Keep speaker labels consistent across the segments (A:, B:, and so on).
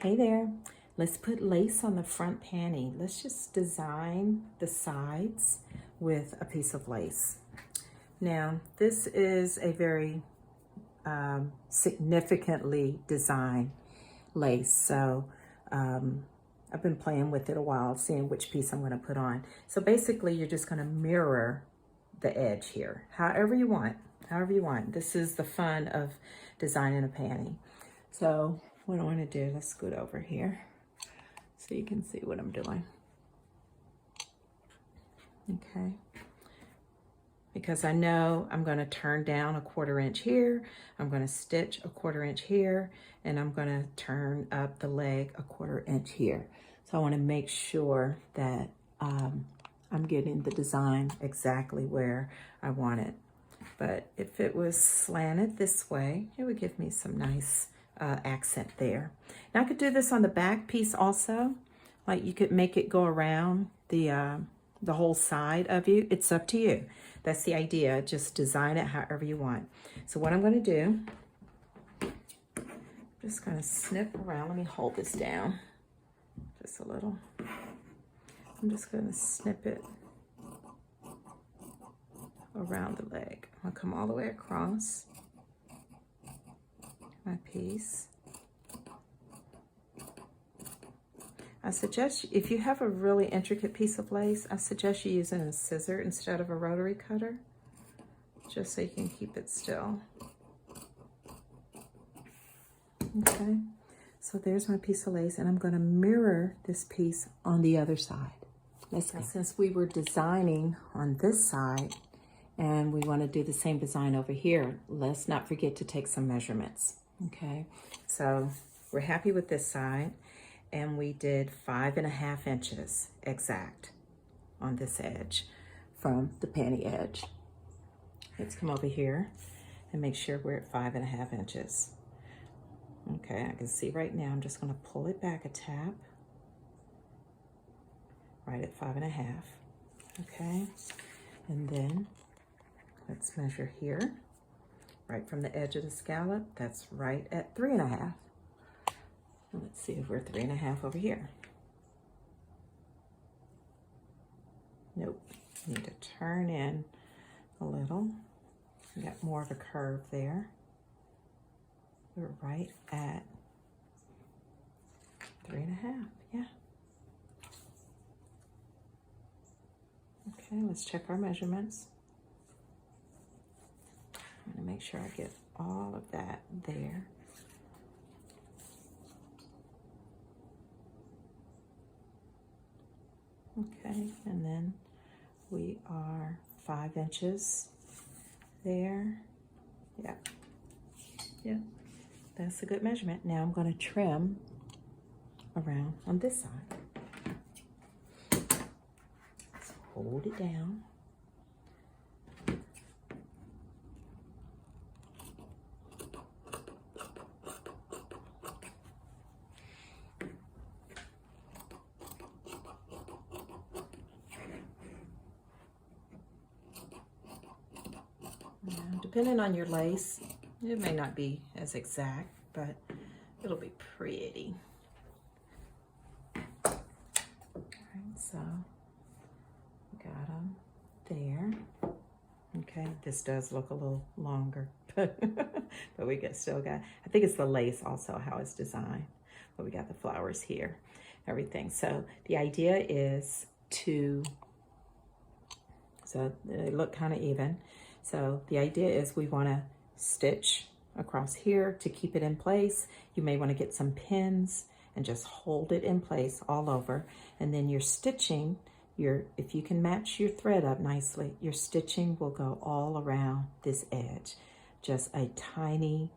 A: Hey there, let's put lace on the front panty. Let's just design the sides with a piece of lace. Now, this is a very significantly designed lace. So I've been playing with it a while, seeing which piece I'm gonna put on. So basically you're just gonna mirror the edge here, however you want, This is the fun of designing a panty. So what I wanna do, let's scoot over here so you can see what I'm doing. Okay. Because I know I'm going to turn down a 1/4 inch here, I'm going to stitch a 1/4 inch here, and I'm going to turn up the leg a 1/4 inch here. So I want to make sure that I'm getting the design exactly where I want it. But if it was slanted this way, it would give me some nice accent there. Now I could do this on the back piece also. Like you could make it go around the whole side of you. It's up to you. That's the idea. Just design it however you want. So what I'm going to do, I'm just going to snip around. Let me hold this down just a little. I'm just going to snip it around the leg. I'll come all the way across my piece. I suggest if you have a really intricate piece of lace, I suggest you using a scissor instead of a rotary cutter, just so you can keep it still. Okay, so there's my piece of lace, and I'm going to mirror this piece on the other side. Let's go. Since we were designing on this side, and we want to do the same design over here, let's not forget to take some measurements. Okay, so we're happy with this side. And we did 5.5 inches exact on this edge from the panty edge. Let's come over here and make sure we're at 5.5 inches. Okay, I can see right now, I'm just gonna pull it back a tap, right at 5.5, okay? And then let's measure here, right from the edge of the scallop, that's right at 3.5. Let's see if we're 3.5 over here. Nope, need to turn in a little. We got more of a curve there. We're right at 3.5, yeah. Okay, let's check our measurements. I'm gonna make sure I get all of that there. Okay, and then we are 5 inches there. Yeah, that's a good measurement. Now I'm going to trim around on this side. So hold it down. Depending on your lace, it may not be as exact, but it'll be pretty. All right, so got them there. Okay, this does look a little longer, but we still got, I think it's the lace also how it's designed, but we got the flowers here, everything. So the idea is so they look kind of even. So the idea is we want to stitch across here to keep it in place. You may want to get some pins and just hold it in place all over. And then you're stitching, if you can match your thread up nicely, your stitching will go all around this edge. Just a tiny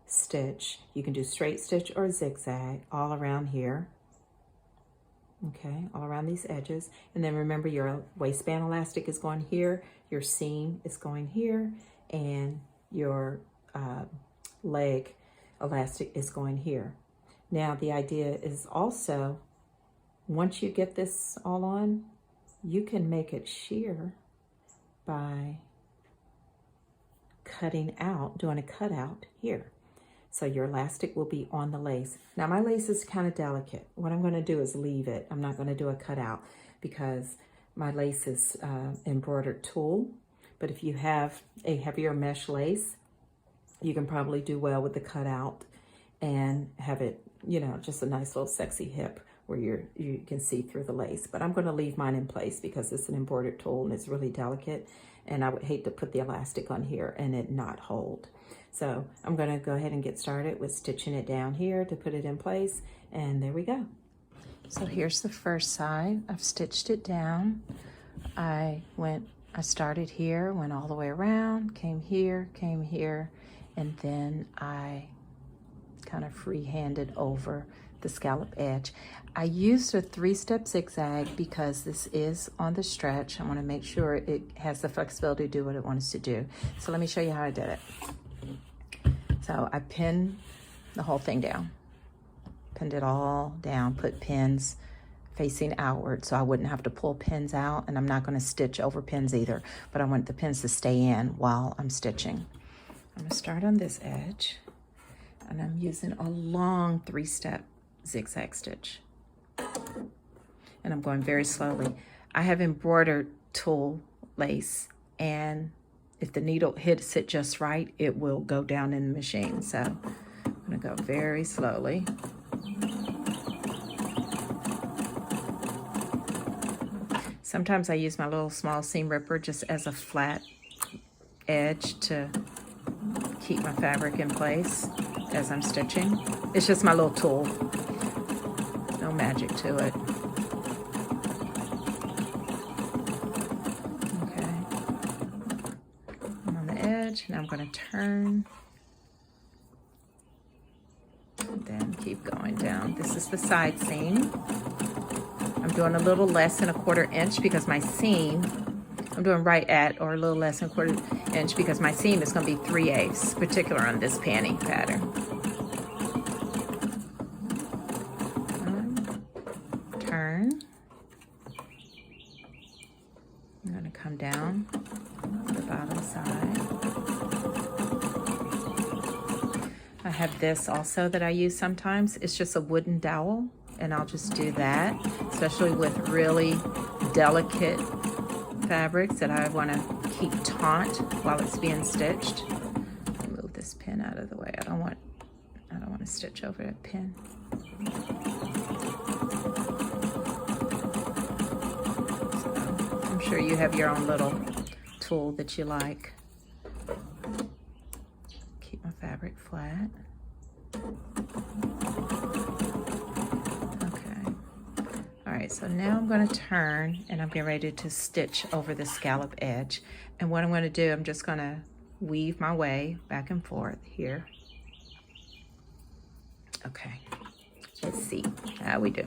A: stitch. You can do straight stitch or zigzag all around here. Okay, all around these edges. And then remember your waistband elastic is going here, your seam is going here, and your leg elastic is going here. Now the idea is also, once you get this all on, you can make it sheer by cutting out, doing a cutout here. So your elastic will be on the lace. Now my lace is kind of delicate. What I'm going to do is leave it. I'm not going to do a cutout because my lace is embroidered tulle. But if you have a heavier mesh lace, you can probably do well with the cutout and have it, you know, just a nice little sexy hip where you can see through the lace. But I'm going to leave mine in place because it's an embroidered tulle and it's really delicate. And I would hate to put the elastic on here and it not hold. So I'm going to go ahead and get started with stitching it down here to put it in place. And there we go. So here's the first side. I've stitched it down. I started here, went all the way around, came here, and then I kind of free-handed over the scallop edge. I used a 3-step zigzag because this is on the stretch. I want to make sure it has the flexibility to do what it wants to do. So let me show you how I did it. So I pinned the whole thing down, pinned it all down, put pins facing outward so I wouldn't have to pull pins out, and I'm not going to stitch over pins either, but I want the pins to stay in while I'm stitching. I'm going to start on this edge, and I'm using a long 3-step zigzag stitch, and I'm going very slowly. I have embroidered tulle lace, and if the needle hits it just right, it will go down in the machine. So I'm going to go very slowly. Sometimes I use my little small seam ripper just as a flat edge to keep my fabric in place as I'm stitching. It's just my little tool. No magic to it. Okay. I'm on the edge. Now I'm going to turn. And then keep going down. This is the side seam. I'm doing a little less than 1/4 inch because my seam, I'm doing right at or a little less than 1/4 inch because my seam is going to be 3/8, particular on this panty pattern. Turn. I'm going to come down the bottom side. I have this also that I use sometimes. It's just a wooden dowel. And I'll just do that, especially with really delicate fabrics that I want to keep taut while it's being stitched. Let me move this pin out of the way. I don't want to stitch over that pin. So I'm sure you have your own little tool that you like. Keep my fabric flat. So now I'm going to turn and I'm getting ready to stitch over the scallop edge. And what I'm going to do, I'm just going to weave my way back and forth here. Okay, let's see how we do.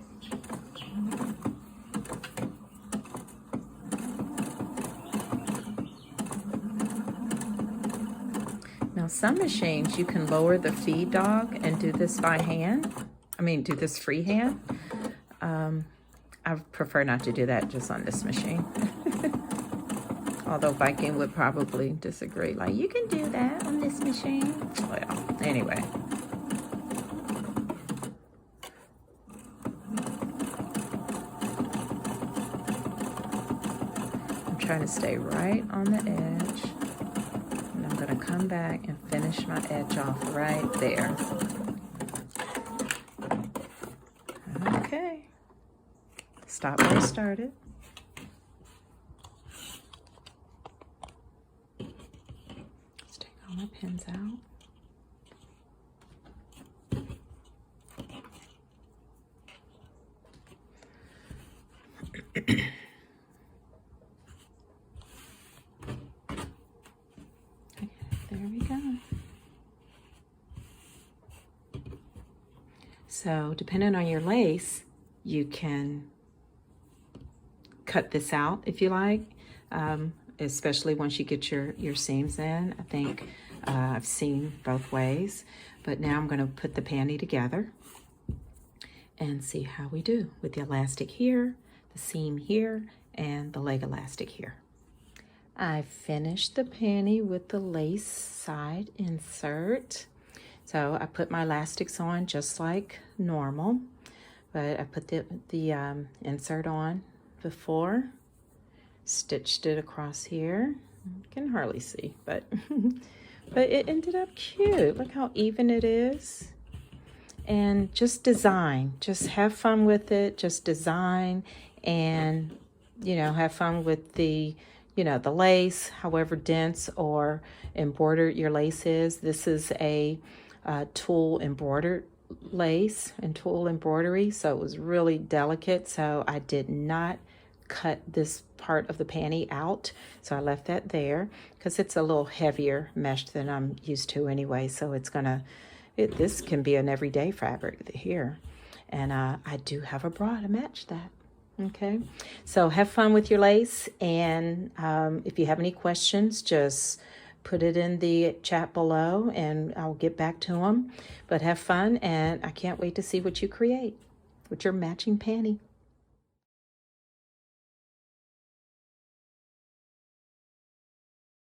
A: Now some machines you can lower the feed dog and do this by hand. Do this freehand. I prefer not to do that just on this machine. Although Viking would probably disagree. Like, you can do that on this machine. Well, anyway. I'm trying to stay right on the edge. And I'm going to come back and finish my edge off right there. Okay. Stop where I started. Let's take all my pins out. Okay, there we go. So depending on your lace, you can cut this out if you like, especially once you get your seams in. I think I've seen both ways, but now I'm going to put the panty together and see how we do with the elastic here, the seam here, and the leg elastic here. I finished the panty with the lace side insert. So I put my elastics on just like normal, but I put the insert on before, stitched it across here. You can hardly see, but but it ended up cute. Look how even it is. And just design, just have fun with it, just design, and have fun with the the lace, however dense or embroidered your lace is. This is a tulle embroidered lace and tulle embroidery, so it was really delicate, so I did not cut this part of the panty out, so I left that there because it's a little heavier mesh than I'm used to anyway, so it's gonna this can be an everyday fabric here. And I do have a bra to match that. Okay, so have fun with your lace, and if you have any questions, just put it in the chat below and I'll get back to them. But have fun, and I can't wait to see what you create with your matching panty.